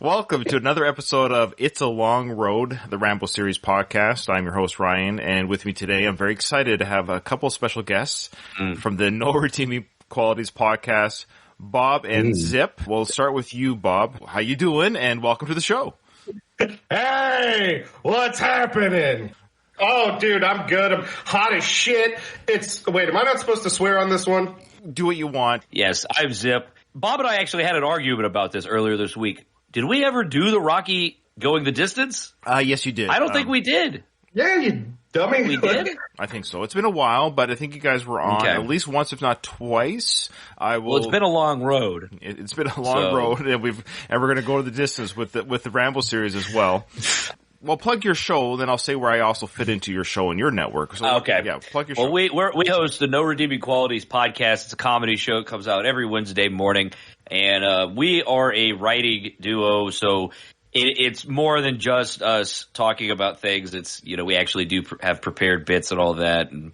Welcome to another episode of It's a Long Road, the Rambo Series podcast. I'm your host, Ryan, and with me today, I'm very excited to have a couple of special guests from the No Redeeming Qualities podcast, Bob and Zip. We'll start with you, Bob. How you doing? And welcome to the show. Hey, what's happening? Oh, dude, I'm good. I'm hot as shit. Wait, am I not supposed to swear on this one? Do what you want. Yes, I'm Zip. Bob and I actually had an argument about this earlier this week. Did we ever do the Rocky Going the Distance? Yes, you did. I don't think we did. Yeah, you dummy. We did? I think so. It's been a while, but I think you guys were on at least once, if not twice. Well, it's been a long road. It's been a long road, and we're going to go to the distance with the Rambo series as well. Well, plug your show, then I'll say where I also fit into your show and your network. So, okay. Yeah, plug your show. Well, we host the No Redeeming Qualities podcast. It's a comedy show. It comes out every Wednesday morning. And we are a writing duo, so it's more than just us talking about things. It's, we actually do have prepared bits and all that. And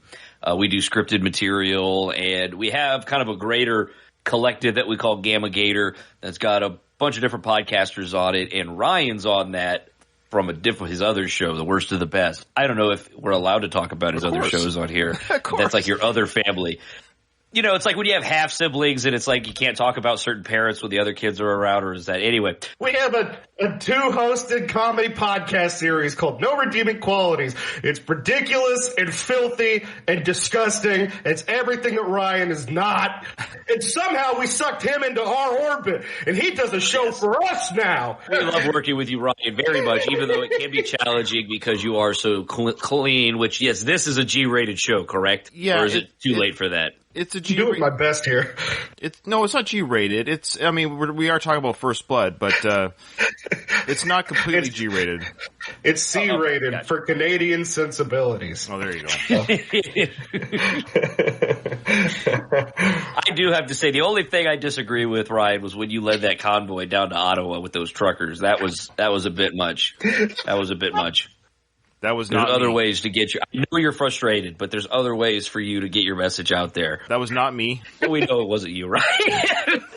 we do scripted material. And we have kind of a greater collective that we call Gamma Gator that's got a bunch of different podcasters on it. And Ryan's on that. From his other show, The Worst of the Best. I don't know if we're allowed to talk about his other shows on here. Of course. That's like your other family. It's like when you have half siblings and it's like you can't talk about certain parents when the other kids are around, or is that anyway? We have a two-hosted comedy podcast series called No Redeeming Qualities. It's ridiculous and filthy and disgusting. It's everything that Ryan is not. And somehow we sucked him into our orbit, and he does a show for us now. We love working with you, Ryan, very much, even though it can be challenging because you are so clean, which, yes, this is a G-rated show, correct? Yeah. Or is it too late for that? It's a I'm doing my best here. It's not G-rated. We are talking about First Blood, but it's not completely G-rated. It's C-rated for Canadian sensibilities. Oh, there you go. I do have to say, the only thing I disagree with, Ryan, was when you led that convoy down to Ottawa with those truckers. That was a bit much. That was a bit much. That was There's not other me. ways to get you. I know you're frustrated, but there's other ways for you to get your message out there. That was not me. We know it wasn't you, right?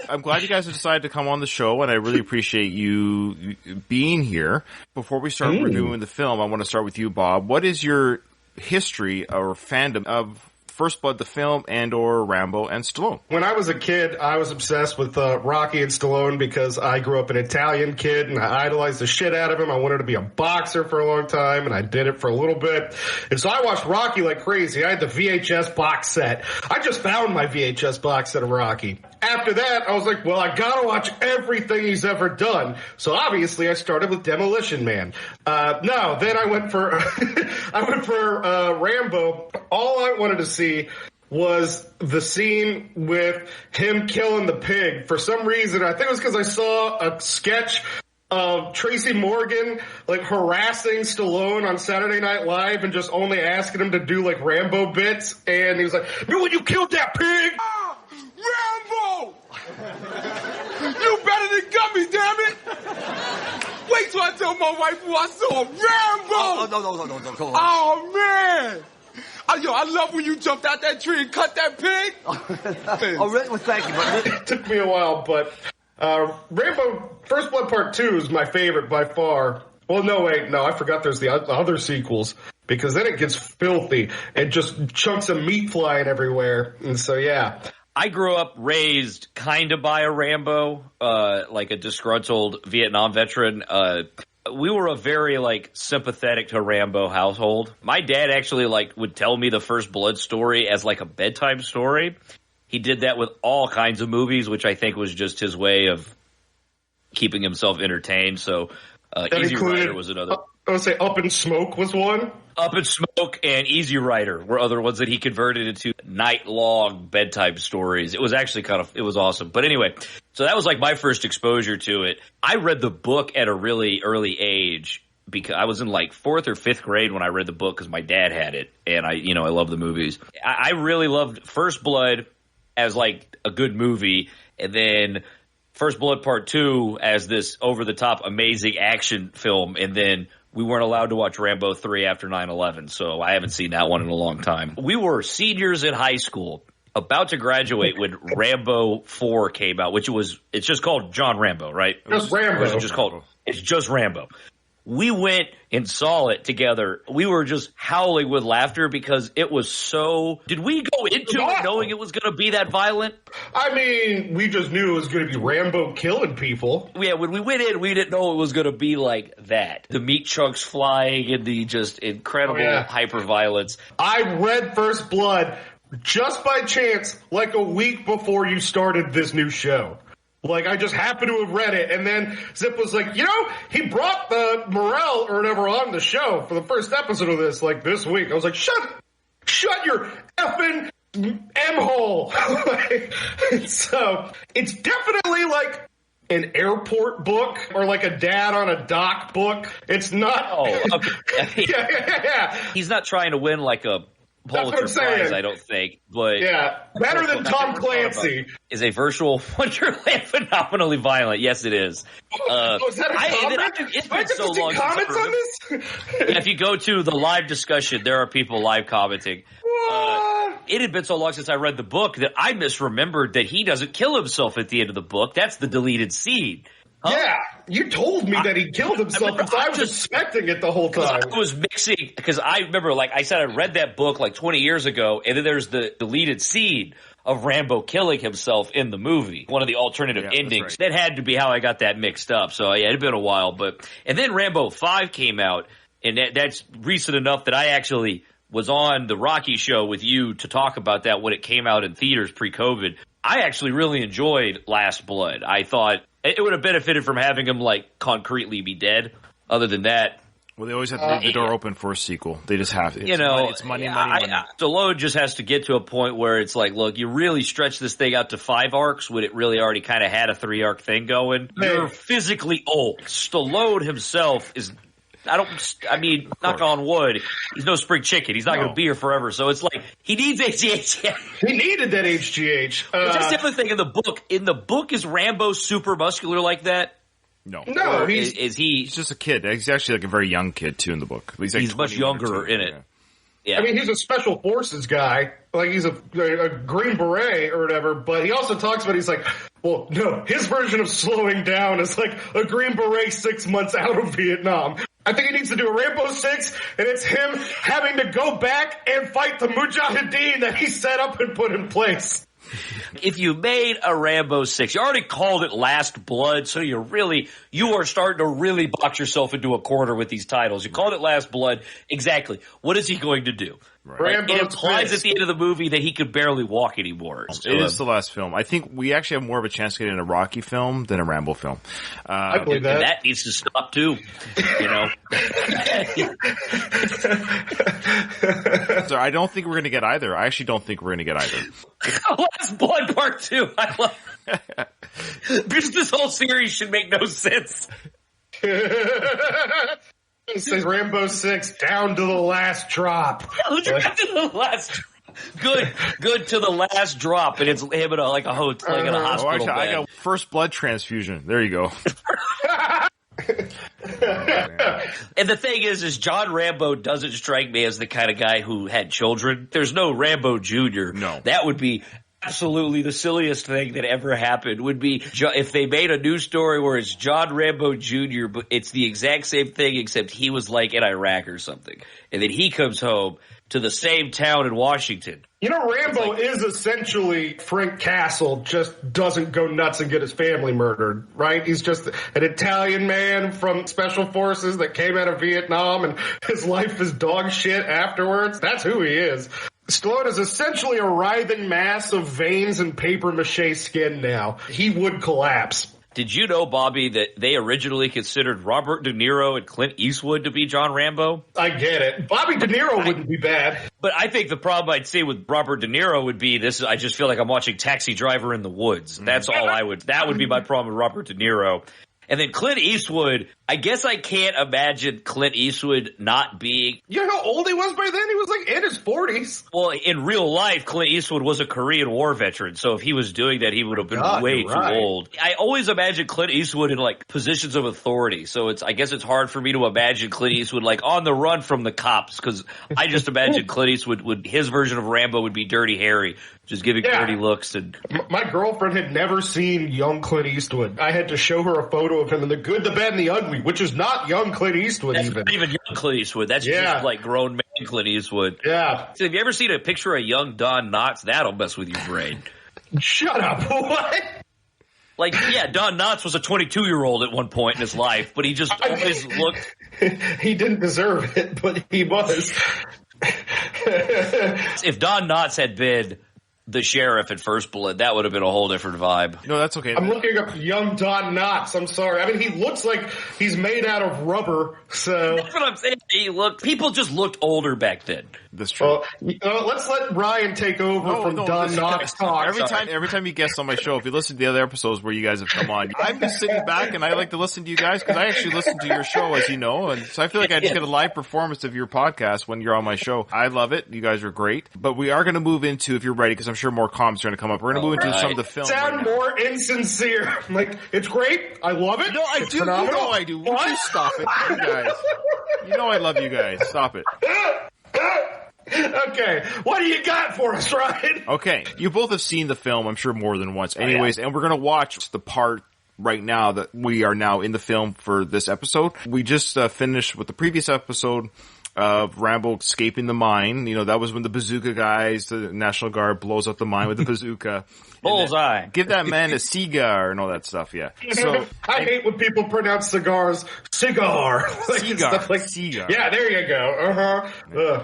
I'm glad you guys have decided to come on the show, and I really appreciate you being here. Before we start reviewing the film, I want to start with you, Bob. What is your history or fandom of First Blood, the film, and or Rambo and Stallone? When I was a kid, I was obsessed with Rocky and Stallone because I grew up an Italian kid and I idolized the shit out of him. I wanted to be a boxer for a long time, and I did it for a little bit. And so I watched Rocky like crazy. I had the VHS box set. I just found my VHS box set of Rocky. After that, I was like, well, I gotta watch everything he's ever done. So obviously I started with Demolition Man. Then I went for Rambo. All I wanted to see was the scene with him killing the pig. For some reason, I think it was because I saw a sketch of Tracy Morgan harassing Stallone on Saturday Night Live and just only asking him to do Rambo bits. And he was like, "You when you killed that pig? Rambo! You better than Gummy, damn it! Wait till I tell my wife who I saw, Rambo! No, come on. Oh, man! I love when you jumped out that tree and cut that pig. Oh, really? Well, thank you. But It took me a while, but Rambo First Blood Part 2 is my favorite by far. Well, no, I forgot there's the other sequels, because then it gets filthy and just chunks of meat flying everywhere. And so, yeah. I grew up raised kind of by a Rambo, like a disgruntled Vietnam veteran. We were a very sympathetic to Rambo household. My dad actually would tell me the First Blood story as a bedtime story. He did that with all kinds of movies, which I think was just his way of keeping himself entertained. So Easy Rider was another. I would say Up in Smoke was one. Up in Smoke and Easy Rider were other ones that he converted into night-long bedtime stories. It was actually it was awesome. But anyway, so that was my first exposure to it. I read the book at a really early age because I was in 4th or 5th grade when I read the book because my dad had it. And I love the movies. I really loved First Blood as a good movie. And then First Blood Part 2 as this over-the-top amazing action film. And then we weren't allowed to watch Rambo 3 after 9/11, so I haven't seen that one in a long time. We were seniors in high school, about to graduate when Rambo 4 came out, it's just called John Rambo, right? Just Rambo. It's just Rambo. We went and saw it together. We were just howling with laughter because it was so... Did we go into it knowing it was going to be that violent? I mean, we just knew it was going to be Rambo killing people. Yeah, when we went in, we didn't know it was going to be like that. The meat chunks flying and the just incredible hyper-violence. I read First Blood just by chance like a week before you started this new show. Like, I just happened to have read it, and then Zip was like, he brought the Morel or whatever on the show for the first episode of this, like, this week. I was like, shut your effing M-hole. So, it's definitely like an airport book or like a dad on a dock book. It's not. Oh, okay. Yeah. He's not trying to win like a Pulitzer Prize, I don't think. But better than Tom Clancy. Is a virtual Wonderland phenomenally violent? Yes, it is. Is that a comment? It's been so long. Comments on this? If you go to the live discussion, there are people live commenting. It had been so long since I read the book that I misremembered that he doesn't kill himself at the end of the book. That's the deleted scene. Yeah, you told me that he killed himself, and I was expecting it the whole time. I was mixing, because I remember, like I said, I read that book like 20 years ago, and then there's the deleted scene of Rambo killing himself in the movie, one of the alternative endings. Right. That had to be how I got that mixed up. So yeah, it had been a while, and then Rambo 5 came out, and that's recent enough that I actually was on the Rocky show with you to talk about that when it came out in theaters pre-COVID. I actually really enjoyed Last Blood. I thought it would have benefited from having him, like, concretely be dead. Other than that... Well, they always have to leave the door open for a sequel. They just have to. It's money. Stallone just has to get to a point where it's like, look, you really stretch this thing out to 5 arcs when it really already kind of had a 3-arc thing going. You're physically old. Stallone himself is... knock on wood, he's no spring chicken. He's not going to be here forever. So it's like, he needs HGH. He needed that HGH. That's the other thing in the book. In the book, is Rambo super muscular like that? No. He's just a kid. He's actually like a very young kid, too, in the book. He's much younger in it. Yeah. I mean, he's a special forces guy. Like, he's a Green Beret or whatever, but he also talks about, he's like, well, no, his version of slowing down is like a Green Beret 6 months out of Vietnam. I think he needs to do a Rambo 6, and it's him having to go back and fight the Mujahideen that he set up and put in place. If you made a Rambo 6, you already called it Last Blood, so you are starting to really box yourself into a corner with these titles. You called it Last Blood. Exactly. What is he going to do? Right. It implies at the end of the movie that he could barely walk anymore. It is the last film. I think we actually have more of a chance to get in a Rocky film than a Rambo film. I believe that. That needs to stop too. So I don't think we're going to get either. I actually don't think we're going to get either. Last Blood Part 2. I love this whole series should make no sense. It says Rambo 6 down to the last drop. Good to the last drop, and it's him in a hotel, in a hospital bed. I got first blood transfusion. There you go. And the thing is John Rambo doesn't strike me as the kind of guy who had children. There's no Rambo Jr. No. That would be absolutely the silliest thing that ever happened would be if they made a news story where it's John Rambo Jr., but it's the exact same thing except he was like in Iraq or something. And then he comes home to the same town in Washington. Rambo is essentially Frank Castle, just doesn't go nuts and get his family murdered, right? He's just an Italian man from Special Forces that came out of Vietnam and his life is dog shit afterwards. That's who he is. Stallone is essentially a writhing mass of veins and papier-mâché skin now. He would collapse. Did you know, Bobby, that they originally considered Robert De Niro and Clint Eastwood to be John Rambo? I get it. Bobby De Niro wouldn't be bad. But I think the problem I'd see with Robert De Niro would be this. I just feel like I'm watching Taxi Driver in the Woods. That's all that would be my problem with Robert De Niro. And then Clint Eastwood, I guess I can't imagine Clint Eastwood not being... You know how old he was by then? He was like in his 40s. Well, in real life, Clint Eastwood was a Korean War veteran, so if he was doing that, he would have been way too old. I always imagine Clint Eastwood in positions of authority, so I guess it's hard for me to imagine Clint Eastwood on the run from the cops, because I just imagine Clint Eastwood his version of Rambo would be Dirty Harry, just giving dirty looks. And my girlfriend had never seen young Clint Eastwood. I had to show her a photo of him in The Good, the Bad, and the Ugly, which is not young Clint Eastwood. That's not even young Clint Eastwood. That's just like grown man Clint Eastwood. Yeah. So have you ever seen a picture of young Don Knotts? That'll mess with your brain. Shut up. What? Like, yeah, Don Knotts was a 22-year-old at one point in his life, but he just always looked... He didn't deserve it, but he was. If Don Knotts had been the sheriff at First Blood, that would have been a whole different vibe. No, that's okay. I'm looking up young Don Knotts. I'm sorry. I mean, he looks like he's made out of rubber, so... That's what I'm saying. People just looked older back then. That's true. Let's let Ryan take over from Don Knotts talk. Every time you guest on my show, if you listen to the other episodes where you guys have come on, I've been sitting back and I like to listen to you guys because I actually listen to your show, as you know, and so I feel like I just get a live performance of your podcast when you're on my show. I love it. You guys are great. But we are going to move into, if you're ready, because I'm sure more comments are going to come up. We're going to move into some of the film. Sound more insincere. Like, it's great. I love it. No, I it's do. Phenomenal. You know I do. Would you stop it, you guys? You know I love you guys. Stop it. Okay, what do you got for us, Ryan? Okay, you both have seen the film, I'm sure, more than once. Anyways, and we're going to watch the part right now that we are now in the film for this episode. We just finished with the previous episode of Rambo escaping the mine. You know, that was when the bazooka guys, the National Guard, blows up the mine with the bazooka. Bullseye. Give that man a cigar and all that stuff, yeah. So I hate when people pronounce cigars cigar. Cigar. Yeah, there you go.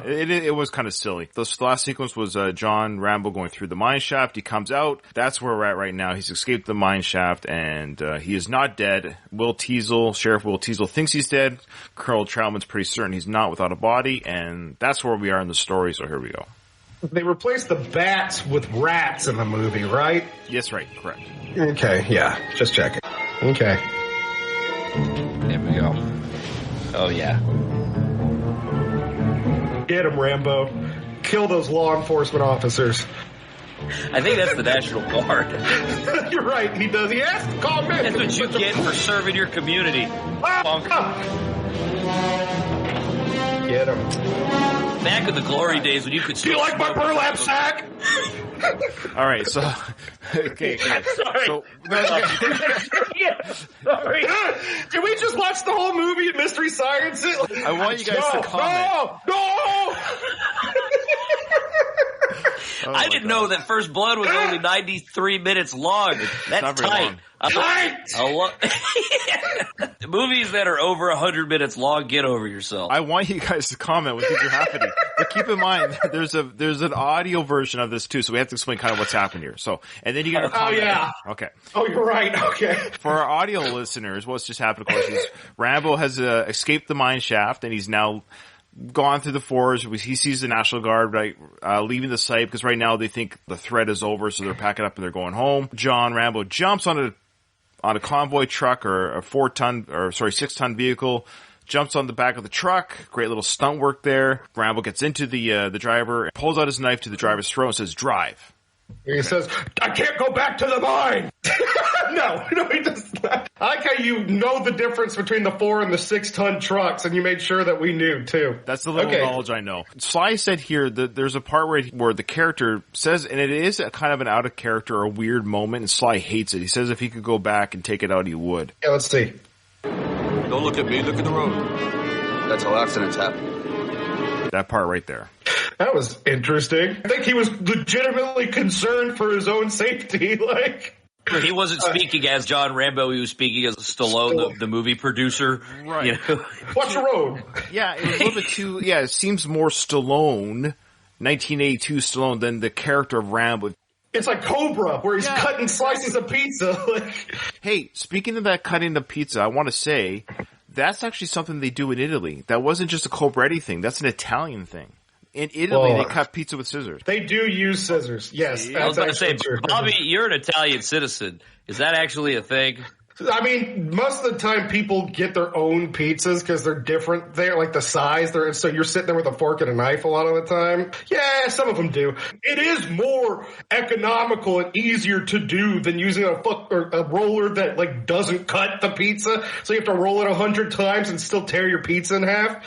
It was kind of silly. The last sequence was John Rambo going through the mine shaft. He comes out. That's where we're at right now. He's escaped the mine shaft, and he is not dead. Sheriff Will Teasel thinks he's dead. Colonel Troutman's pretty certain he's not without a body, and that's where we are in the story, so here we go. They replaced the bats with rats in the movie, right? Yes, right, correct. Okay, yeah, just checking. Okay. There we go. Oh, yeah. Get him, Rambo. Kill those law enforcement officers. I think that's the National Guard. You're right, he does. He has to call men. That's what you get for serving your community. Get him. Back in the glory days when you could... Do you like my burlap sack? All right, so... Okay. Sorry. So, sorry. Can we just watch the whole movie in Mystery Science? I want you guys to comment. No! Oh, I didn't know that First Blood was only 93 minutes long. That's tight. Movies that are over 100 minutes long, get over yourself. I want you guys to comment what you're happening. But keep in mind, there's an audio version of this too, so we have to explain kind of what's happened here. So, and then you got to comment. Oh, yeah. Okay. Oh, you're right. Okay. For our audio listeners, what's just happened, of course, is Rambo has escaped the mine shaft, and he's now gone through the forest. He sees the National Guard leaving the site because right now they think the threat is over, so they're packing up and they're going home. John Rambo jumps on a convoy truck or a 6-ton vehicle, jumps on the back of the truck. Great little stunt work there. Rambo gets into the driver, pulls out his knife to the driver's throat and says, "Drive." He says, "I can't go back to the mine." No, he does not. I like how you know the difference between the 4 and the 6-ton trucks, and you made sure that we knew too. That's the little knowledge I know. Sly said here that there's a part where the character says, and it is a kind of an out of character or a weird moment, and Sly hates it. He says if he could go back and take it out, he would. Yeah, let's see. Don't look at me, look at the road. That's how accidents happen. That part right there. That was interesting. I think he was legitimately concerned for his own safety. He wasn't speaking as John Rambo. He was speaking as Stallone, the movie producer. Right. You know? Watch the road. Yeah, it was a little bit too. Yeah, it seems more Stallone, 1982 Stallone, than the character of Rambo. It's like Cobra, where he's cutting slices of pizza. Hey, speaking of that cutting of pizza, I want to say that's actually something they do in Italy. That wasn't just a Cobretti thing. That's an Italian thing. In Italy, they cut pizza with scissors. They do use scissors. Yes. I was going to say, Bobby, you're an Italian citizen. Is that actually a thing? I mean, most of the time people get their own pizzas because they're different. They're like the size. So you're sitting there with a fork and a knife a lot of the time. Yeah, some of them do. It is more economical and easier to do than using a roller that doesn't cut the pizza. So you have to roll it 100 times and still tear your pizza in half.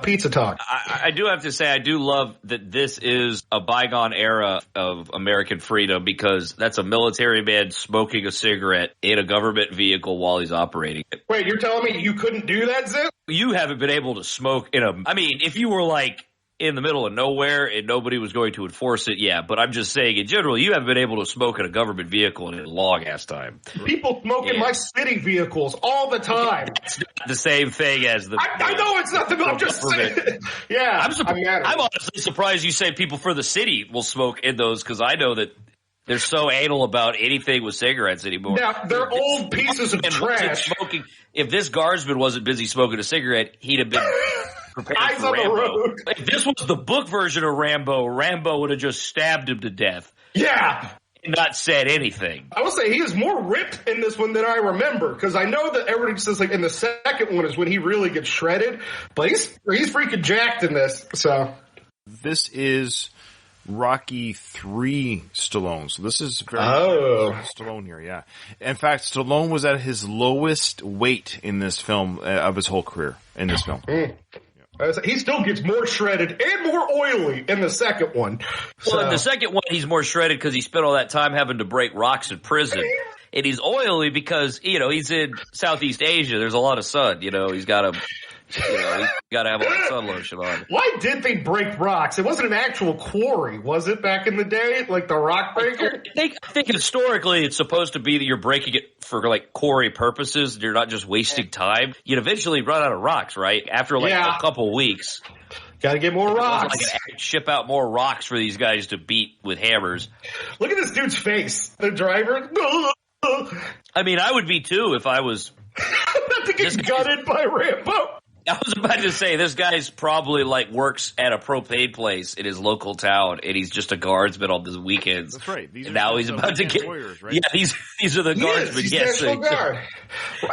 pizza talk. I do have to say, I do love that this is a bygone era of American freedom, because that's a military man smoking a cigarette in a government vehicle while he's operating it. Wait, you're telling me you couldn't do that, Zip? You haven't been able to smoke I mean, if you were like in the middle of nowhere and nobody was going to enforce it, yeah. But I'm just saying, in general, you haven't been able to smoke in a government vehicle in a long ass time. People smoke in my city vehicles all the time. It's not the same thing as the. I know it's not I'm just saying. Yeah, I'm honestly surprised you say people for the city will smoke in those, because I know that they're so anal about anything with cigarettes anymore. Now, they're old pieces of trash. If this guardsman wasn't busy smoking a cigarette, he'd have been prepared Eyes for on Rambo. the road. If this was the book version of Rambo would have just stabbed him to death. Yeah. And not said anything. I will say he is more ripped in this one than I remember, because I know that everybody says like in the second one is when he really gets shredded, but he's freaking jacked in this. So this is Rocky 3 Stallone. So this is very Stallone here, yeah. In fact, Stallone was at his lowest weight in this film of his whole career in this film. He still gets more shredded and more oily in the second one. Well, in the second one, he's more shredded because he spent all that time having to break rocks in prison. And he's oily because, he's in Southeast Asia. There's a lot of sun. He's got to... he's got to have a lot of sun lotion on. Why did they break rocks? It wasn't an actual quarry, was it, back in the day? Like the rock breaker? I think historically it's supposed to be that you're breaking it for like quarry purposes. And you're not just wasting time. You'd eventually run out of rocks, right? After a couple weeks. Got to get more rocks. Ship out more rocks for these guys to beat with hammers. Look at this dude's face. The driver. I mean, I would be too if I was about to get gutted by Rambo. I was about to say, this guy's probably works at a propane place in his local town, and he's just a guardsman on the weekends. That's right. These now he's about to get warriors, right? Yeah, these are the guardsmen. He's National Guard.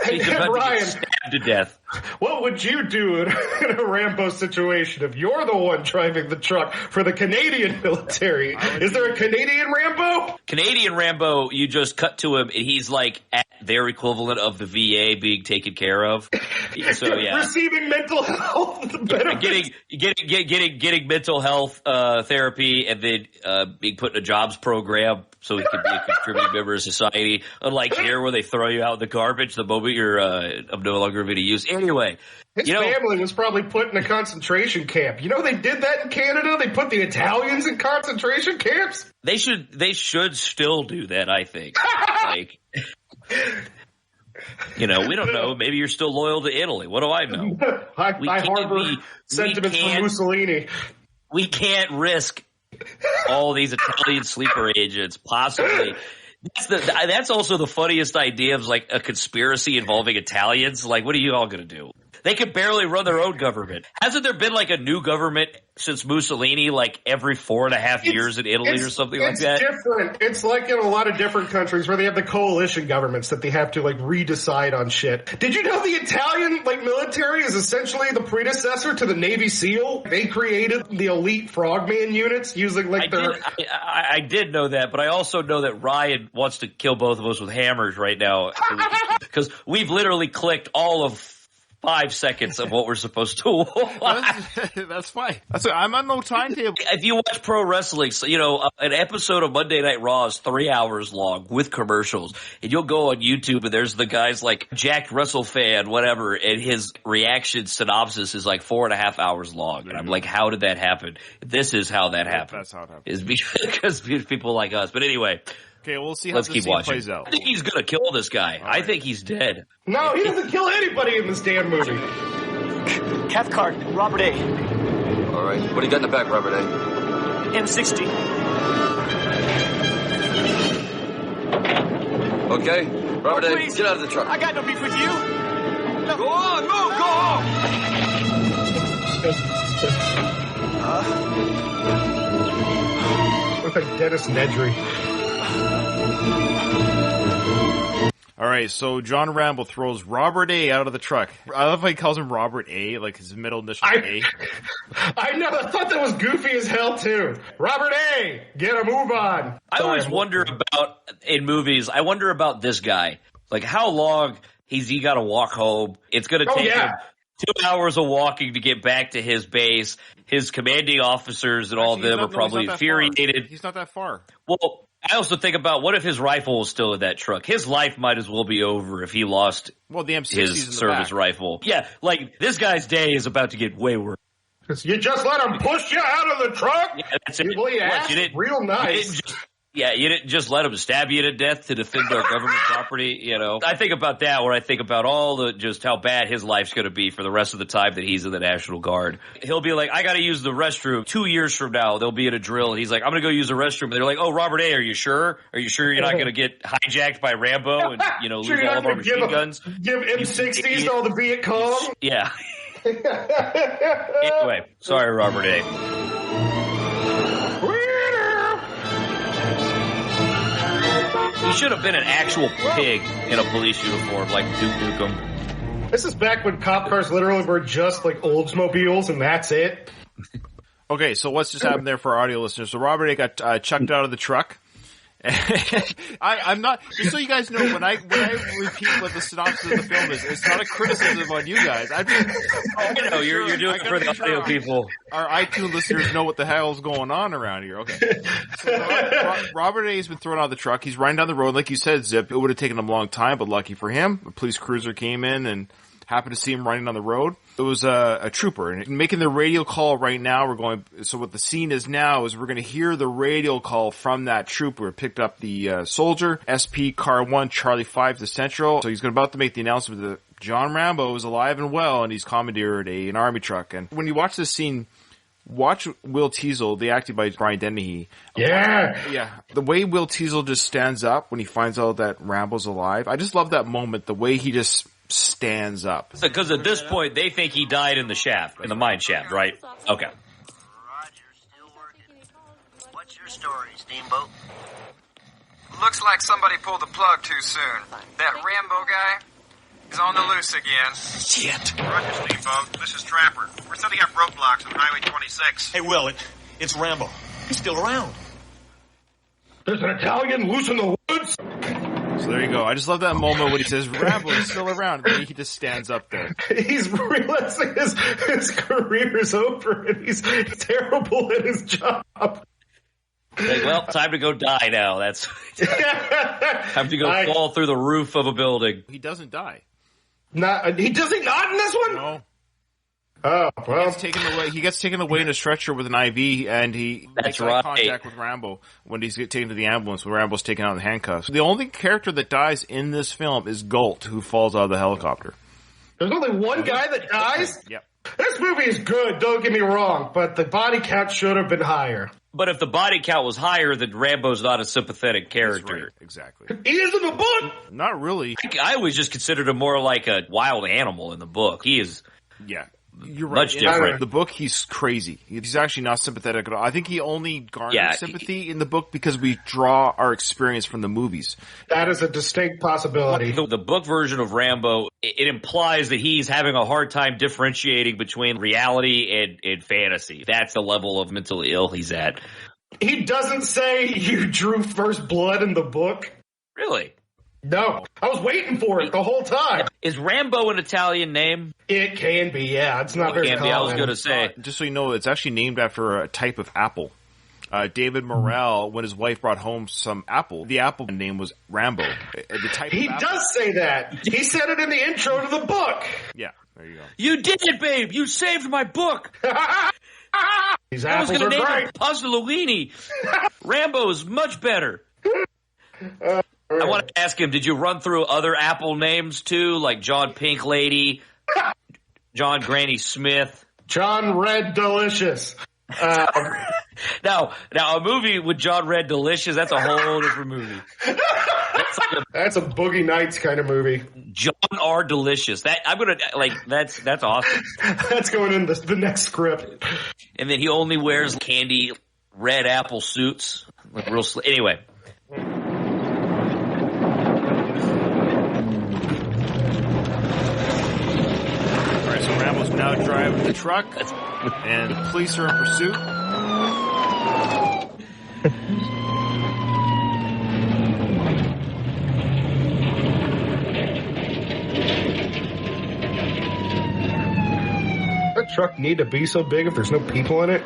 He's about to get stabbed to death. What would you do in a Rambo situation if you're the one driving the truck for the Canadian military? Is there a Canadian Rambo? Canadian Rambo, you just cut to him, and he's at their equivalent of the VA being taken care of. So yeah, receiving mental health benefits. Getting mental health therapy, and then being put in a jobs program so he can be a contributing member of society. Unlike here, where they throw you out in the garbage the moment you're of no longer of any use. Anyway, his family was probably put in a concentration camp. They did that in Canada. They put the Italians in concentration camps. They should still do that, I think. We don't know. Maybe you're still loyal to Italy. What do I know? I harbor sentiments from Mussolini. We can't risk all these Italian sleeper agents, possibly. That's also the funniest idea of a conspiracy involving Italians. What are you all going to do? They could barely run their own government. Hasn't there been a new government since Mussolini every 4.5 years in Italy or something like that? It's different. It's like in a lot of different countries where they have the coalition governments that they have to redecide on shit. Did you know the Italian military is essentially the predecessor to the Navy SEAL? They created the elite frogman units using I did know that, but I also know that Ryan wants to kill both of us with hammers right now because we've literally clicked all of 5 seconds of what we're supposed to watch. That's fine. I'm on no timetable. If you watch pro wrestling, an episode of Monday Night Raw is 3 hours long with commercials, and you'll go on YouTube and there's the guys Jack Russell fan, whatever, and his reaction synopsis is 4.5 hours long. And I'm how did that happen? This is how that happened. That's how it happened. Is because people like us. But anyway. Okay, we'll see how this scene plays out. I think he's going to kill this guy. Right. I think he's dead. No, he doesn't kill anybody in this damn movie. Cathcart, Robert A. All right. What do you got in the back, Robert A? M60. Okay. Robert A, get out of the truck. I got no beef with you. No. Go on, move, go home. Looks like Dennis Nedry. All right, so John Rambo throws Robert A. out of the truck. I love how he calls him Robert A., his middle initial A. I know, I thought that was goofy as hell, too. Robert A., get a move on. I always wonder about, in movies, I wonder about this guy. How long he's he got to walk home. It's going to take him 2 hours of walking to get back to his base. His commanding officers and all of them are probably infuriated. He's not that far. Well, I also think about what if his rifle was still in that truck? His life might as well be over if he lost the M60's his service rifle. Yeah, like this guy's day is about to get way worse. You just let him push you out of the truck? Yeah, that's it. Well, you asked real nice. You didn't just let him stab you to death to defend our government property, you know. I think about that when I think about just how bad his life's going to be for the rest of the time that he's in the National Guard. He'll be like, I got to use the restroom. 2 years from now, they'll be at a drill, and he's like, I'm going to go use the restroom. And they're like, oh, Robert A., are you sure? Are you sure you're not going to get hijacked by Rambo and, lose all of our machine guns? Give M60s to all the Viet Cong? Yeah. Anyway, sorry, Robert A. He should have been an actual pig in a police uniform like Duke Nukem. This is back when cop cars literally were just like Oldsmobiles and that's it. Okay, so what's just happened there for our audio listeners? So Robert A. got chucked out of the truck. I'm not, just so you guys know, when I repeat what the synopsis of the film is, it's not a criticism on you guys. You're doing it for the audio people. Our iTunes listeners know what the hell's going on around here. Okay. So Robert A. has been thrown out of the truck. He's riding down the road. Like you said, Zip, it would have taken him a long time, but lucky for him, a police cruiser came in and happened to see him riding on the road. It was a trooper, and making the radio call right now. So what the scene is now is we're going to hear the radio call from that trooper. It picked up the soldier, SP Car 1 Charlie 5 to Central. So he's about to make the announcement that John Rambo is alive and well, and he's commandeered an army truck. And when you watch this scene, watch Will Teasel, the acting by Brian Dennehy. Yeah. The way Will Teasel just stands up when he finds out that Rambo's alive. I just love that moment, the way he just stands up. Because at this point, they think he died in the shaft, in the mine shaft, right? Okay. Roger, still working. What's your story, Steamboat? Looks like somebody pulled the plug too soon. That Rambo guy is on the loose again. Shit. Roger, Steamboat. This is Trapper. We're setting up roadblocks on Highway 26. Hey, Will, it's Rambo. He's still around. There's an Italian loose in the woods. So there you go. I just love that moment when he says, Rambo is still around, and he just stands up there. He's realizing his career is over, and he's terrible at his job. Like, well, time to go die now. That's time to go fall through the roof of a building. He doesn't die. He doesn't not in this one? No. Oh, well. He gets taken away in a stretcher with an IV, and he makes eye contact with Rambo when he's taken to the ambulance when Rambo's taken out in the handcuffs. The only character that dies in this film is Galt, who falls out of the helicopter. There's only one guy that dies? Yep. This movie is good, don't get me wrong, but the body count should have been higher. But if the body count was higher, then Rambo's not a sympathetic character. Right. Exactly. He is in the book! Not really. I always just considered him more like a wild animal in the book. He is... Yeah. You're right. Much different. The book, he's crazy. He's actually not sympathetic at all. I think he only garners sympathy in the book because we draw our experience from the movies. That is a distinct possibility. The book version of Rambo, it implies that he's having a hard time differentiating between reality and fantasy. That's the level of mentally ill he's at. He doesn't say you drew first blood in the book. Really? No. I was waiting for it the whole time. Is Rambo an Italian name? It can be, yeah. It's not very common. I was going to say. Just so you know, it's actually named after a type of apple. David Morrell, when his wife brought home some apple, the apple name was Rambo. The type he of apple. Does say that. He said it in the intro to the book. Yeah, there you go. You did it, babe. You saved my book. These I was apples going to are name great. it Puzzleluini. Rambo is much better. I want to ask him, did you run through other Apple names too, like John Pink Lady, John Granny Smith? John Red Delicious. Now a movie with John Red Delicious, that's a whole different movie. That's a Boogie Nights kind of movie. John R. Delicious. That's awesome. That's going in the next script. And then he only wears candy red apple suits. Like real anyway. Rambo's now driving the truck, and the police are in pursuit. truck need to be so big if there's no people in it?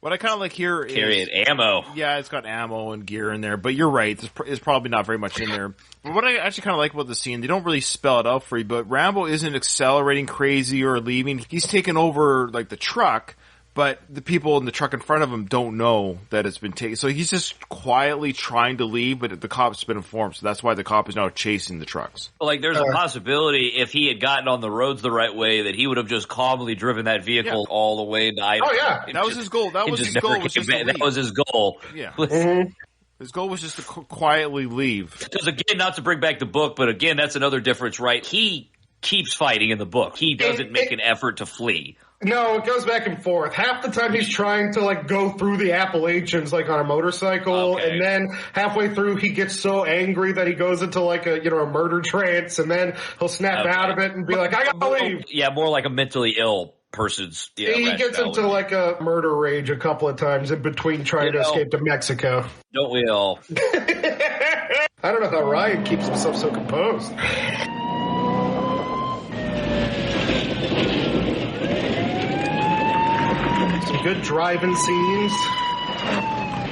What I kind of like here is carrying ammo. Yeah, it's got ammo and gear in there, but you're right. There's probably not very much in there. But what I actually kind of like about the scene, they don't really spell it out for you, but Rambo isn't accelerating crazy or leaving. He's taken over like the truck, but the people in the truck in front of him don't know that it's been taken. So he's just quietly trying to leave, but the cop's been informed. So that's why the cop is now chasing the trucks. Like, there's a possibility if he had gotten on the roads the right way that he would have just calmly driven that vehicle all the way to Idaho. Oh, yeah. That was his goal. That was his goal. That was his goal. Yeah. His goal was just to quietly leave. Because, again, not to bring back the book, but again, that's another difference, right? He keeps fighting in the book. He doesn't make an effort to flee. No, it goes back and forth. Half the time he's trying to like go through the Appalachians like on a motorcycle, and then halfway through he gets so angry that he goes into like a murder trance, and then he'll snap out of it and be like, "I gotta leave." Yeah, more like a mentally ill person's. Yeah, he gets into like a murder rage a couple of times in between trying to escape to Mexico. Don't we all? I don't know how Ryan keeps himself so composed. Some good driving scenes.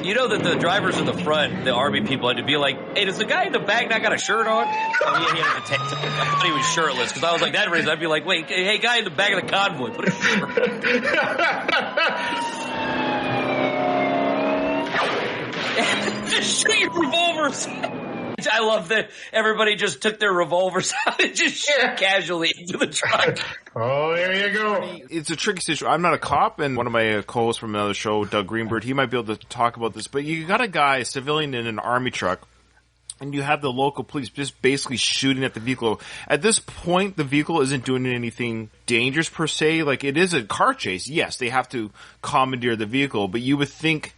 You know that the drivers in the front, the army people, had to be like, "Hey, does the guy in the back not got a shirt on?" Oh, he had a tank top. I thought he was shirtless because I was like, that reason I'd be like, "Wait, hey, guy in the back of the convoy, put a shirt." Just shoot your revolvers. I love that everybody just took their revolvers out and just shot casually into the truck. Oh, there you go. It's a tricky situation. I'm not a cop, and one of my co-hosts from another show, Doug Greenberg, he might be able to talk about this, but you got a guy, a civilian in an army truck, and you have the local police just basically shooting at the vehicle. At this point, the vehicle isn't doing anything dangerous per se. Like, it is a car chase. Yes, they have to commandeer the vehicle, but you would think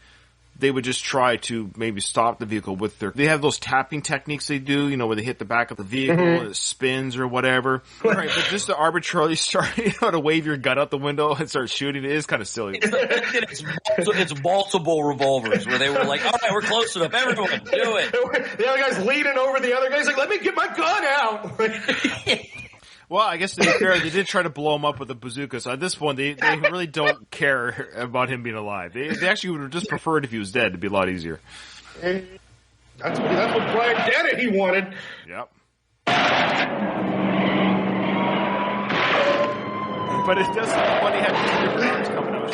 they would just try to maybe stop the vehicle with they have those tapping techniques they do, where they hit the back of the vehicle and it spins or whatever. Right, but just to arbitrarily start, to wave your gun out the window and start shooting, it is kind of silly. It's multiple revolvers where they were like, all right, we're close enough. Everyone, do it. The other guy's leaning over the other guy's like, let me get my gun out. Well, I guess to be fair, they did try to blow him up with a bazooka, so at this point, they really don't care about him being alive. They actually would have just preferred if he was dead. It'd be a lot easier. That's what Brian Dennehy wanted. Yep. But it does look funny having two different arms coming out.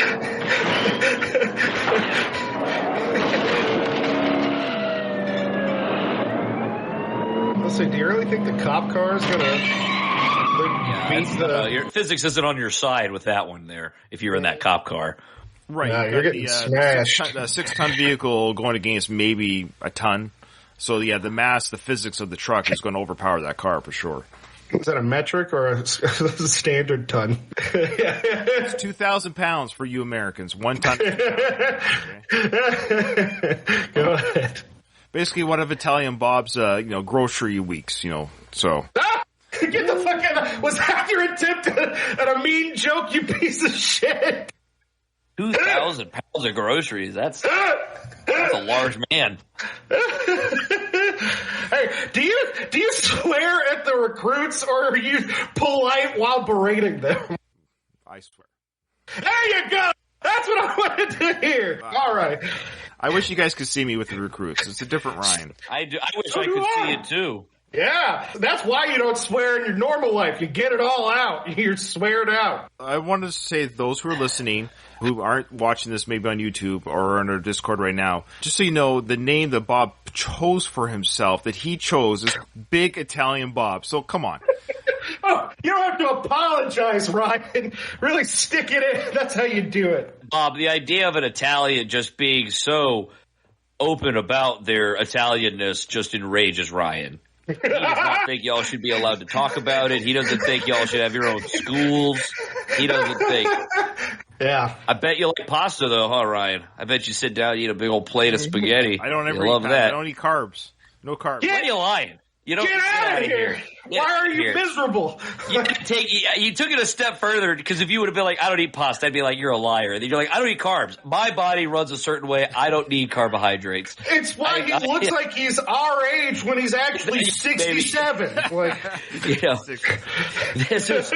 Let's see, do you really think the cop car is gonna... your physics isn't on your side with that one there, if you're in that cop car. Right. No, you're getting smashed. The 6-ton vehicle going against maybe a ton. So, yeah, the physics of the truck is going to overpower that car for sure. Is that a metric or a standard ton? It's 2,000 pounds for you Americans. 1 ton. Okay. Go ahead. Basically, one of Italian Bob's, grocery weeks, so... Get the fuck out! Was that your attempt at a mean joke, you piece of shit? 2,000 pounds of groceries. That's a large man. Hey, do you swear at the recruits, or are you polite while berating them? I swear. There you go. That's what I wanted to hear. All right. I wish you guys could see me with the recruits. It's a different Ryan. I wish I could see it too. Yeah, that's why you don't swear in your normal life. You get it all out. You're sweared out. I wanted to say those who are listening, who aren't watching this maybe on YouTube or on our Discord right now, just so you know, the name that Bob chose for himself, that he chose, is Big Italian Bob. So come on. Oh, you don't have to apologize, Ryan. Really stick it in. That's how you do it. Bob, the idea of an Italian just being so open about their Italianness just enrages Ryan. He does not think y'all should be allowed to talk about it. He doesn't think y'all should have your own schools. He doesn't think. Yeah. I bet you like pasta, though, huh, Ryan? I bet you sit down and eat a big old plate of spaghetti. I don't ever love eat that. I don't eat carbs. No carbs. What are you lying? You don't Get out of here! Why are you miserable? You took it a step further, because if you would have been like, I don't eat pasta, I'd be like, you're a liar. Then you're like, I don't eat carbs. My body runs a certain way. I don't need carbohydrates. It's why he looks like he's our age when he's actually 67. Like, this is,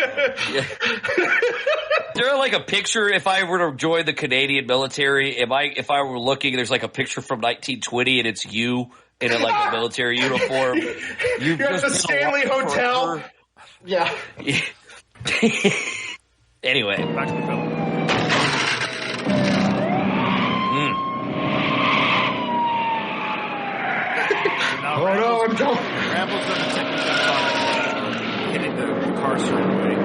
there like a picture, if I were to join the Canadian military, if I were looking, there's like a picture from 1920 and it's you in a military uniform. You're at the Stanley Hotel. Yeah. Anyway. Back to the film. Oh no, I'm going. Rambo's going to take the hitting the car certain way.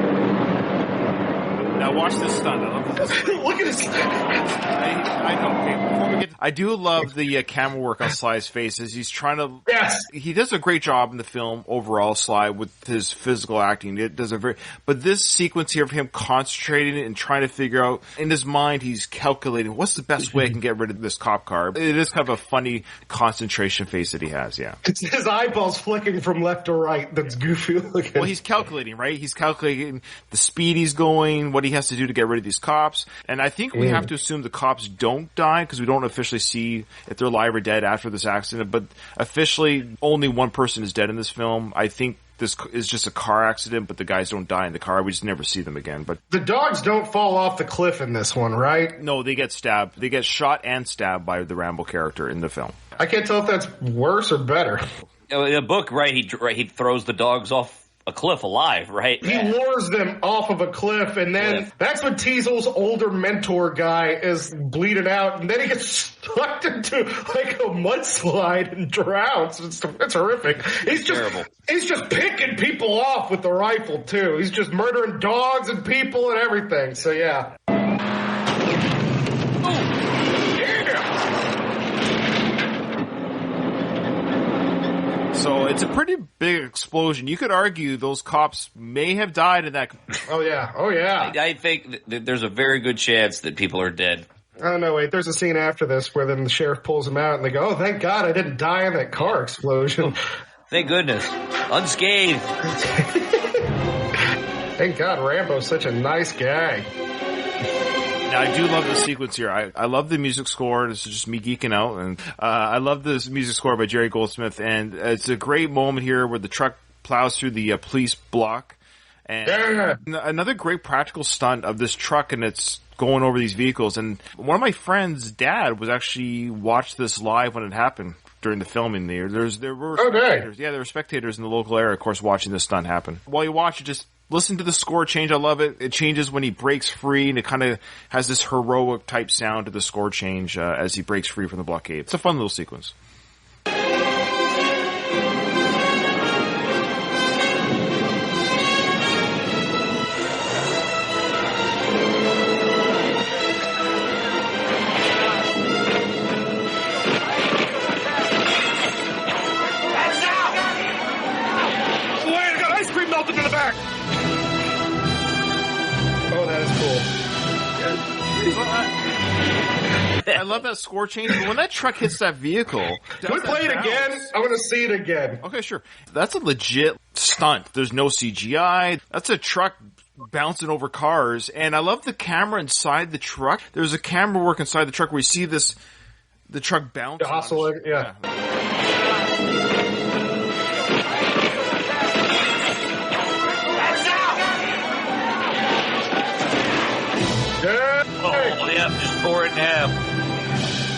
Now watch this stunt. I love this. Look at his. I know. Okay, before we get, I do love the camera work on Sly's face as he's trying to. Yes. He does a great job in the film overall, Sly, with his physical acting. It does but this sequence here of him concentrating and trying to figure out in his mind, he's calculating what's the best way I can get rid of this cop car. It is kind of a funny concentration face that he has. Yeah. It's his eyeballs flicking from left to right. That's goofy looking. Well, he's calculating, right? He's calculating the speed he's going, what he has to do to get rid of these cops. And I think we have to assume the cops don't die because we don't officially see if they're alive or dead after this accident. But officially, only one person is dead in this film. I think this is just a car accident, but the guys don't die in the car. We just never see them again. But the dogs don't fall off the cliff in this one, right? No, they get stabbed. They get shot and stabbed by the Rambo character in the film. I can't tell if that's worse or better. In the book, right, he throws the dogs off a cliff alive, right? He lures them off of a cliff, and then that's when Teasel's older mentor guy is bleeding out, and then he gets sucked into like a mudslide and drowns. It's horrific. He's just picking people off with the rifle too. He's just murdering dogs and people and everything. So yeah. So it's a pretty big explosion. You could argue those cops may have died in that. Oh yeah. I think there's a very good chance that people are dead. Oh no, wait, there's a scene after this where then the sheriff pulls him out and they go, oh, thank God I didn't die in that car explosion. Thank goodness. Unscathed. Thank God Rambo's such a nice guy. Now, I do love the sequence here. I love the music score. This is just me geeking out. And I love this music score by Jerry Goldsmith. And it's a great moment here where the truck plows through the police block. And another great practical stunt of this truck, and it's going over these vehicles. And one of my friends' dad was actually watched this live when it happened during the filming there. There were spectators. Yeah, there were spectators in the local area, of course, watching this stunt happen. While you watch it, just listen to the score change. I love it. It changes when he breaks free, and it kind of has this heroic type sound to the score change as he breaks free from the blockade. It's a fun little sequence. I love that score change, but when that truck hits that vehicle... Can we play it again? I want to see it again. Okay, sure. That's a legit stunt. There's no CGI. That's a truck bouncing over cars, and I love the camera inside the truck. There's a camera work inside the truck where you see the truck bounce. Yeah. Oh, yeah, just tore it in half.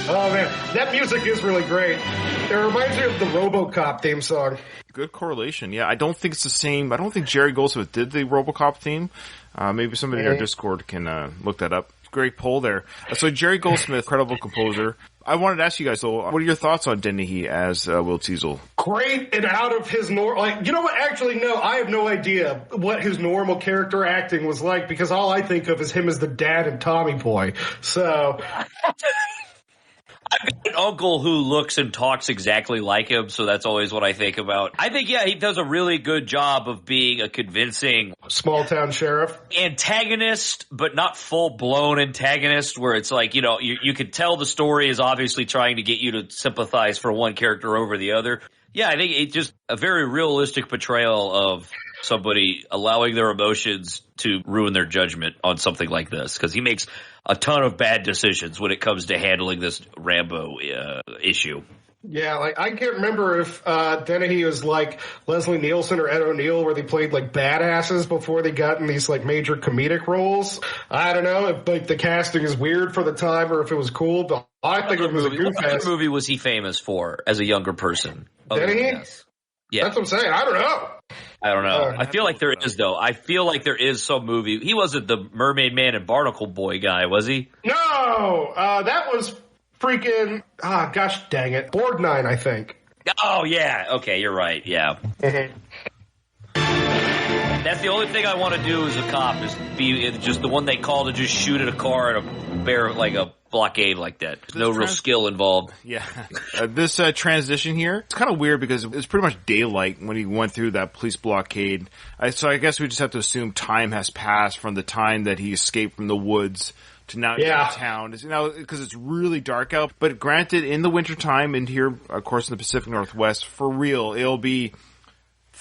Oh, man. That music is really great. It reminds me of the RoboCop theme song. Good correlation. Yeah, I don't think it's the same. I don't think Jerry Goldsmith did the RoboCop theme. Maybe somebody in our Discord can look that up. Great poll there. So Jerry Goldsmith, incredible composer. I wanted to ask you guys, though, what are your thoughts on Dennehy as Will Teasel? Great and out of his normal... you know what? Actually, no, I have no idea what his normal character acting was like because all I think of is him as the dad in Tommy Boy. So... I've got an uncle who looks and talks exactly like him, so that's always what I think about. I think, yeah, he does a really good job of being a convincing small-town sheriff. Antagonist, but not full-blown antagonist, where it's like, you know, you could tell the story is obviously trying to get you to sympathize for one character over the other. Yeah, I think it's just a very realistic portrayal of somebody allowing their emotions to ruin their judgment on something like this, because he makes a ton of bad decisions when it comes to handling this Rambo issue. Yeah, like I can't remember if Dennehy was like Leslie Nielsen or Ed O'Neill, where they played like badasses before they got in these like major comedic roles. I don't know if like the casting is weird for the time or if it was cool, but I think it was a goof ass. What movie was he famous for as a younger person? Dennehy? Yeah, that's what I'm saying. I don't know. I don't know. I feel like there is, though. I feel like there is some movie. He wasn't the Mermaid Man and Barnacle Boy guy, was he? No, that was freaking, gosh dang it, Borgnine, I think. Oh, yeah. Okay, you're right. Yeah. That's the only thing I want to do as a cop is be just the one they call to just shoot at a car and bear like a blockade like that. There's no real skill involved. Yeah. This transition here, it's kind of weird because it's pretty much daylight when he went through that police blockade. So I guess we just have to assume time has passed from the time that he escaped from the woods to now in town. Because it's really dark out. But granted, in the wintertime and here, of course, in the Pacific Northwest, for real, it'll be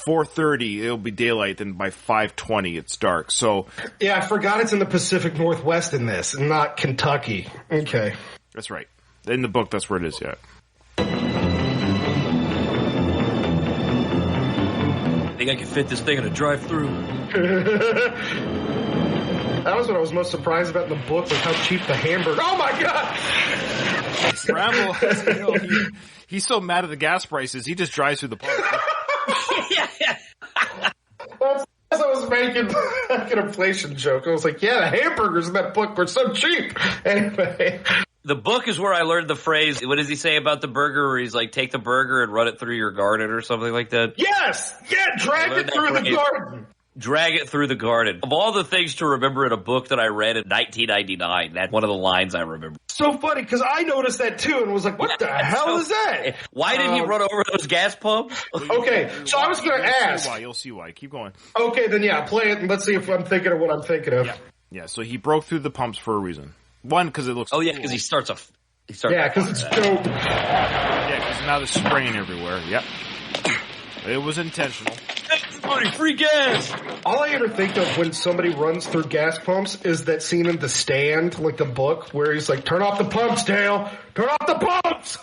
4:30, it'll be daylight, then by 5:20 it's dark. So yeah, I forgot it's in the Pacific Northwest in this, and not Kentucky. Okay. That's right. In the book, that's where it is, yeah. I think I can fit this thing in a drive-through. That was what I was most surprised about in the book, was how cheap the hamburger. Oh my god! Rambo, he's so mad at the gas prices, he just drives through the park. As I was making like an inflation joke, I was like, yeah, the hamburgers in that book were so cheap. Anyway. The book is where I learned the phrase, what does he say about the burger, where he's like, take the burger and run it through your garden or something like that? Yes! Yeah, drag it through the garden. Drag it through the garden. Of all the things to remember in a book that I read in 1999, that's one of the lines I remember. So funny, because I noticed that too and was like, what the hell is that? Why did he run over those gas pumps? Okay, so I was going to ask. You'll see why. Keep going. Okay, then yeah, play it and let's see if I'm thinking of what I'm thinking of. Yeah, so he broke through the pumps for a reason. One, because it looks cool. yeah, because he starts yeah, because it's dope. Yeah, because now there's spraying everywhere. Yep. It was intentional. Everybody, free gas! All I ever think of when somebody runs through gas pumps is that scene in The Stand, like the book, where he's like, turn off the pumps, Dale! Turn off the pumps!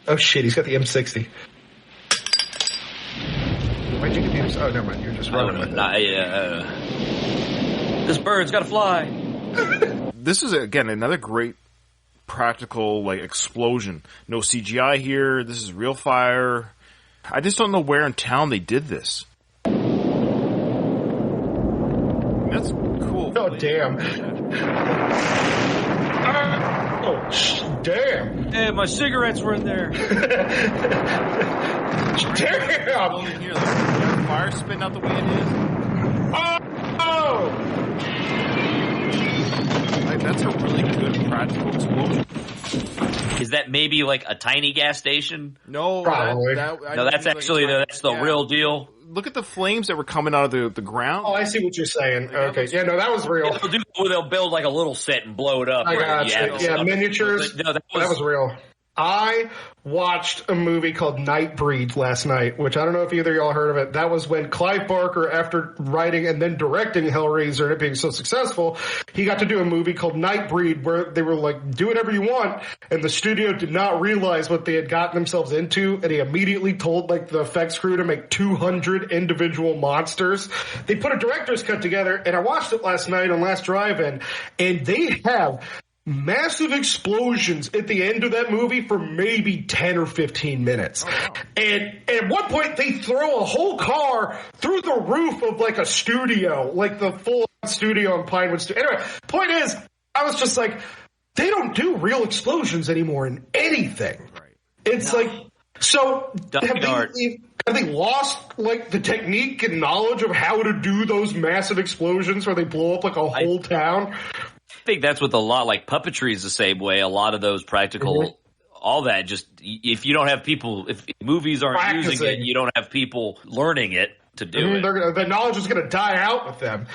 Oh shit, he's got the M60. Why'd you get the M60? Oh, never mind, you're just running with it. This bird's gotta fly. This is, again, another great practical, like, explosion. No CGI here. This is real fire. I just don't know where in town they did this. That's cool. Oh, damn. Oh, damn. Hey, my cigarettes were in there. Damn. Here, look, fire spitting out the way it is. Oh! Like, that's a really good practical explosion. Is that maybe like a tiny gas station? No, probably. No, that's actually that's the real deal. Look at the flames that were coming out of the ground. Oh, I see what you're saying. Okay, yeah, no, that was real. They'll build like a little set and blow it up. I got you. Yeah, miniatures. No, that was real. I watched a movie called Nightbreed last night, which I don't know if either of y'all heard of it. That was when Clive Barker, after writing and then directing Hellraiser and it being so successful, he got to do a movie called Nightbreed where they were like, do whatever you want. And the studio did not realize what they had gotten themselves into. And he immediately told like the effects crew to make 200 individual monsters. They put a director's cut together and I watched it last night on Last Drive-In, and they have massive explosions at the end of that movie for maybe 10 or 15 minutes. Oh, wow. And at one point they throw a whole car through the roof of like a studio, like the full studio in Pinewood. Anyway, point is, I was just like, they don't do real explosions anymore in anything. Right. It's like, so have they lost like the technique and knowledge of how to do those massive explosions where they blow up like a whole town? I think that's with a lot, like puppetry is the same way. A lot of those practical, all that, just if you don't have people, if movies aren't using it, you don't have people learning it to do it. The knowledge is going to die out with them.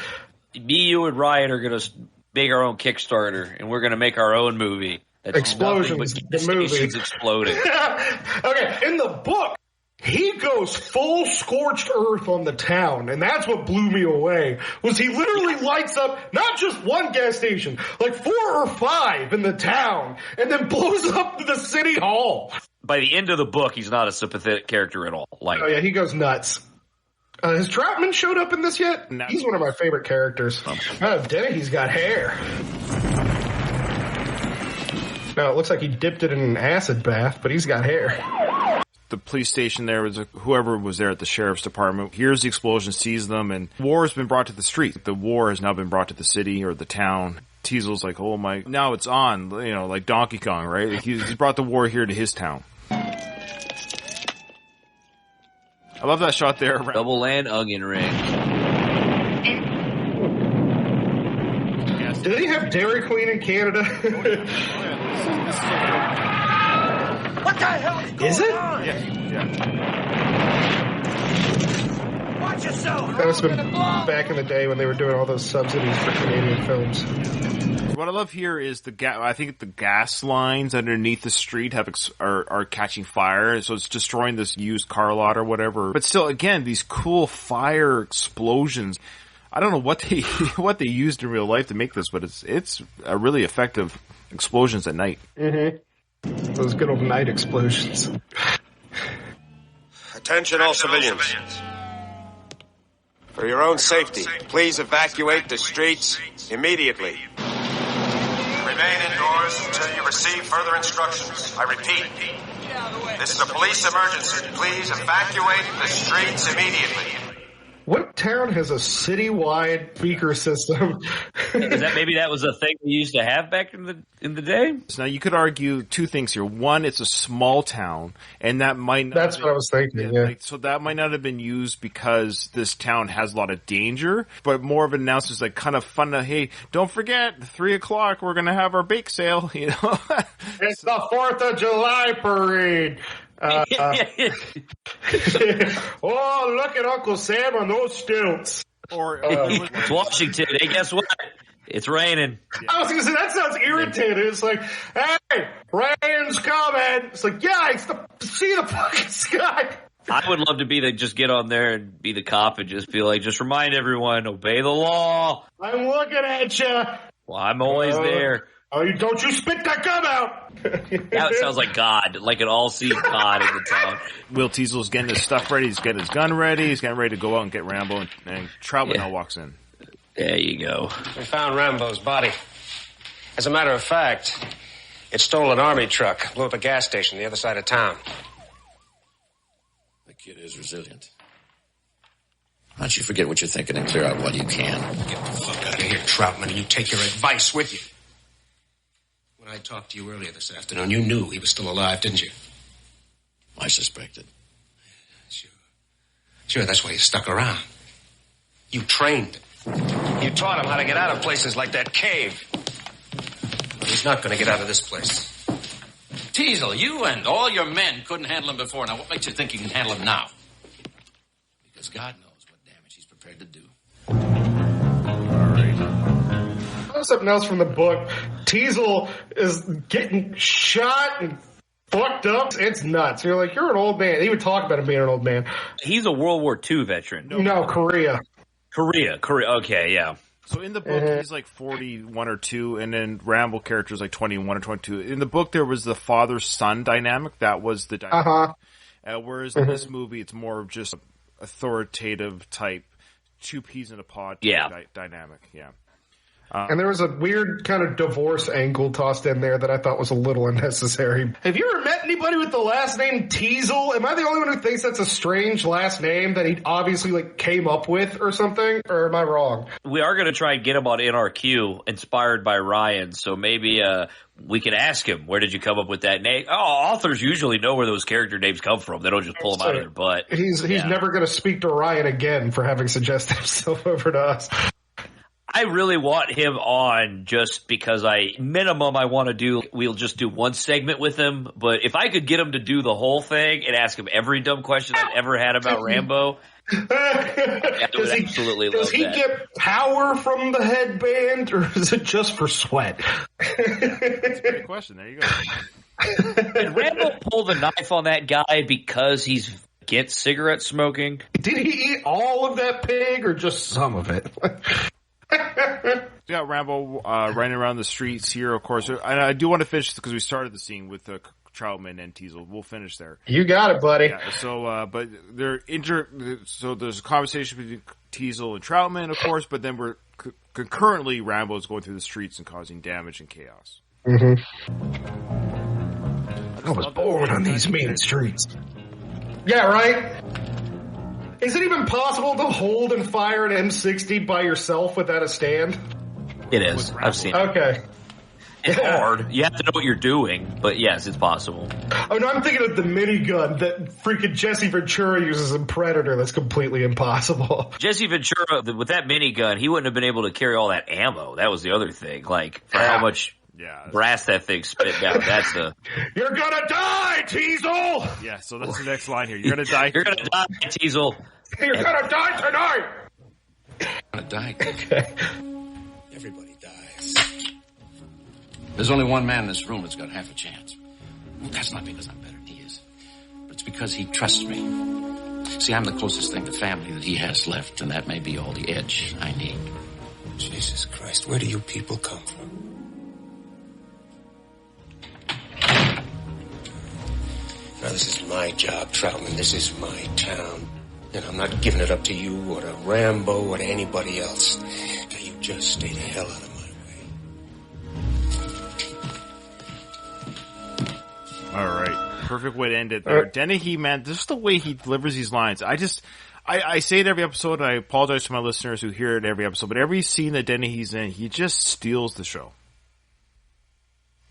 Me, you, and Ryan are going to make our own Kickstarter, and we're going to make our own movie Explosions, the movie. Exploding. Okay, in the book, he goes full scorched earth on the town, and that's what blew me away, was he literally lights up not just one gas station, like 4 or 5 in the town, and then blows up the city hall. By the end of the book, he's not a sympathetic character at all. Like, oh yeah, he goes nuts. Has Troutman showed up in this yet? No. He's one of my favorite characters. Oh, Dennehy's got hair. No, it looks like he dipped it in an acid bath, but he's got hair. The police station there was whoever was there at the sheriff's department hears the explosion, sees them, and war has been brought to the street. The war has now been brought to the city or the town. Teasel's like, oh my, now it's on, you know, like Donkey Kong, right? He's brought the war here to his town. I love that shot there. Double land onion ring. Do they have Dairy Queen in Canada? What the hell is it? on? Yeah. Watch yourself. That must have been back in the day when they were doing all those subsidies for Canadian films. What I love here is I think the gas lines underneath the street are catching fire, so it's destroying this used car lot or whatever. But still, again, these cool fire explosions. I don't know what they used in real life to make this, but it's a really effective explosions at night. Mm-hmm. Those good old night explosions. Attention all civilians. For your own safety, please evacuate the streets immediately. Remain indoors until you receive further instructions. I repeat, this is a police emergency. Please evacuate the streets immediately. What town has a citywide speaker system? Is that maybe that was a thing we used to have back in the day? So now you could argue two things here. One, it's a small town, and that might not. That's what I was thinking. Yeah. So that might not have been used because this town has a lot of danger, but more of an announcement, like kind of fun to, hey, don't forget, 3:00 we're gonna have our bake sale. You know, it's the 4th of July parade. Oh, look at Uncle Sam on those stilts. Or it's Washington. Hey, guess what? It's raining. I was going to say, that sounds irritating. It's like, hey, rain's coming. It's like, yeah, see the fucking sky. I would love to just get on there and be the cop and just be like, just remind everyone, obey the law. I'm looking at you. Well, I'm always there. Oh, don't you spit that gum out! That sounds like God, like an all-seeing God in the town. Will Teasel's getting his stuff ready. He's getting his gun ready. He's getting ready to go out and get Rambo, and Troutman now walks in. There you go. We found Rambo's body. As a matter of fact, it stole an army truck, blew up a gas station the other side of town. The kid is resilient. Why don't you forget what you're thinking and clear out what you can? Get the fuck out of here, Troutman, and you take your advice with you. When I talked to you earlier this afternoon, you knew he was still alive, didn't you? I suspected. Sure, that's why you stuck around. You trained him. You taught him how to get out of places like that cave. But he's not going to get out of this place. Teasel, you and all your men couldn't handle him before. Now, what makes you think you can handle him now? Because God knows what damage he's prepared to do. Something else from the book. Teasel is getting shot and fucked up. It's nuts. You're like, you're an old man. He would talk about him being an old man. He's a World War II veteran. No, Korea. Korea. Okay, yeah. So in the book, he's like 41 or 2, and then Rambo character's like 21 or 22. In the book, there was the father-son dynamic. That was the dynamic. Whereas in this movie, it's more of just authoritative type, two peas in a pod dynamic. Yeah. And there was a weird kind of divorce angle tossed in there that I thought was a little unnecessary. Have you ever met anybody with the last name Teasel? Am I the only one who thinks that's a strange last name that he obviously like came up with or something? Or am I wrong? We are going to try and get him on NRQ, inspired by Ryan. So maybe we can ask him, where did you come up with that name? Oh, authors usually know where those character names come from. They don't just pull them out of their butt. He's never going to speak to Ryan again for having suggested himself over to us. I really want him on just because we'll just do one segment with him. But if I could get him to do the whole thing and ask him every dumb question I've ever had about Rambo, Does he get power from the headband, or is it just for sweat? That's a great question. There you go. Did Rambo pull the knife on that guy because he's against cigarette smoking? Did he eat all of that pig or just some of it? We got Rambo running around the streets here, of course. And I do want to finish because we started the scene with Troutman and Teasel. We'll finish there. You got it, buddy. Yeah, so, but so there's a conversation between Teasel and Troutman, of course, but then we're concurrently Rambo's going through the streets and causing damage and chaos. Mm-hmm. I was born on these mean streets. Yeah, right? Is it even possible to hold and fire an M60 by yourself without a stand? It is. I've seen it. Okay. It's hard. You have to know what you're doing, but yes, it's possible. Oh, no, I'm thinking of the minigun that freaking Jesse Ventura uses in Predator. That's completely impossible. Jesse Ventura, with that minigun, he wouldn't have been able to carry all that ammo. That was the other thing. Like, for how much brass that thing spit down. That's the... You're gonna die, Teasel! Yeah, so that's the next line here. You're gonna die. You're gonna die, Teasel. You're gonna die tonight! I'm gonna die. Okay. Everybody dies. There's only one man in this room that's got half a chance. Well, that's not because I'm better than he is, but it's because he trusts me. See, I'm the closest thing to family that he has left, and that may be all the edge I need. Jesus Christ, where do you people come from? Now, this is my job, Troutman. This is my town. And I'm not giving it up to you or to Rambo or to anybody else. Now, you just stay the hell out of my way. All right. Perfect way to end it there. Dennehy, man, this is the way he delivers these lines. I say it every episode, and I apologize to my listeners who hear it every episode, but every scene that Dennehy's in, he just steals the show.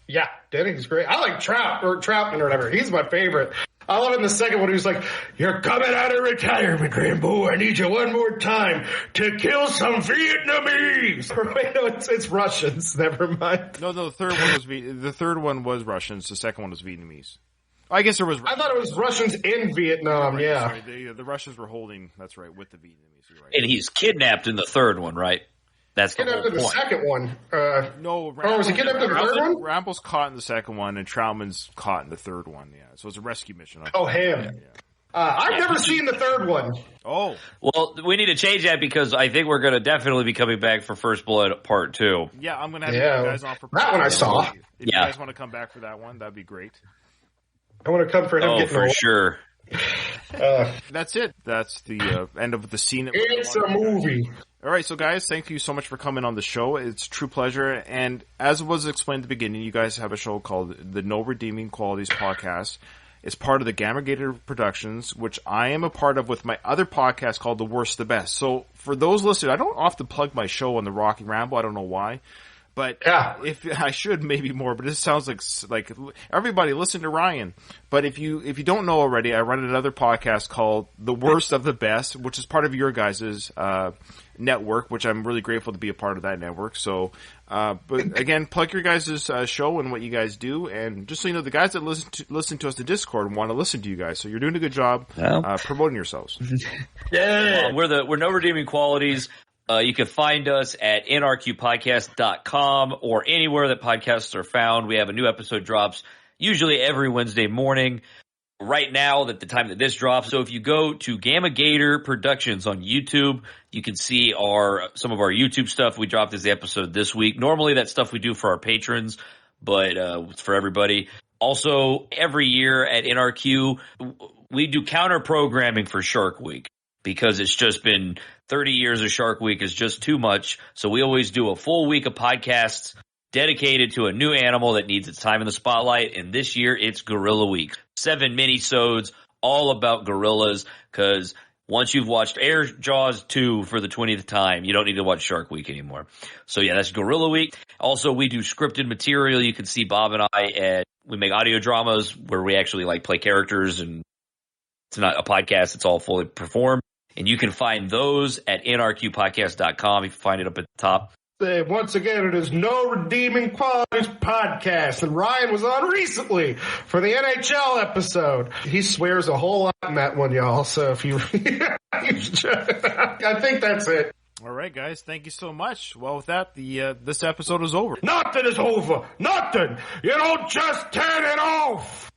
Yeah, Dennehy's great. I like Troutman or whatever. He's my favorite. I love it in the second one. He was like, "You're coming out of retirement, Rambo. I need you one more time to kill some Vietnamese." Wait, no, it's Russians. Never mind. No, the third one was Russians. The second one was Vietnamese. I guess there was. I thought it was Russians in Vietnam. Right, yeah, sorry, the Russians were holding. That's right, with the Vietnamese. You're right. And he's kidnapped in the third one, right? That's the whole point. The second one. No, was he kidnapped in the third one? Rambo's caught in the second one, and Troutman's caught in the third one. Yeah, so it's a rescue mission. Oh, him. Yeah. I've never seen the third one. Oh, well, we need to change that because I think we're going to definitely be coming back for First Blood Part 2. Yeah, I'm going to have you guys on for that one. I saw. If you guys want to come back for that one, that'd be great. I want to come for him. Oh, for sure. That's it. That's the end of the scene. It's a movie. All right, so guys, thank you so much for coming on the show. It's a true pleasure. And as was explained at the beginning, you guys have a show called the No Redeeming Qualities Podcast. It's part of the Gamma Gator Productions, which I am a part of with my other podcast called The Worst the Best. So for those listeners, I don't often plug my show on the Rocky Rambo. I don't know why. But if I should, maybe more. But this sounds like everybody listen to Ryan. But if you don't know already, I run another podcast called The Worst of the Best, which is part of your guys' network, which I'm really grateful to be a part of that network. So, but again, plug your guys' show and what you guys do. And just so you know, the guys that listen to us to Discord want to listen to you guys. So you're doing a good job promoting yourselves. Yeah, we're No Redeeming Qualities. You can find us at nrqpodcast.com or anywhere that podcasts are found. We have a new episode drops usually every Wednesday morning. Right now, at the time that this drops. So if you go to Gamma Gator Productions on YouTube, you can see some of our YouTube stuff. We dropped this episode this week. Normally that stuff we do for our patrons, but it's for everybody. Also, every year at NRQ, we do counter programming for Shark Week. Because it's just been 30 years of Shark Week is just too much. So we always do a full week of podcasts dedicated to a new animal that needs its time in the spotlight. And this year it's Gorilla Week. 7 mini-sodes all about gorillas. Because once you've watched Air Jaws 2 for the 20th time, you don't need to watch Shark Week anymore. So yeah, that's Gorilla Week. Also, we do scripted material. You can see Bob and I we make audio dramas where we actually play characters, and it's not a podcast. It's all fully performed. And you can find those at nrqpodcast.com. You can find it up at the top. Once again, it is No Redeeming Qualities Podcast, and Ryan was on recently for the NHL episode. He swears a whole lot in that one, y'all, so if you should I think that's it. All right, guys. Thank you so much. Well, with that, this episode is over. Nothing is over. Nothing. You don't just turn it off.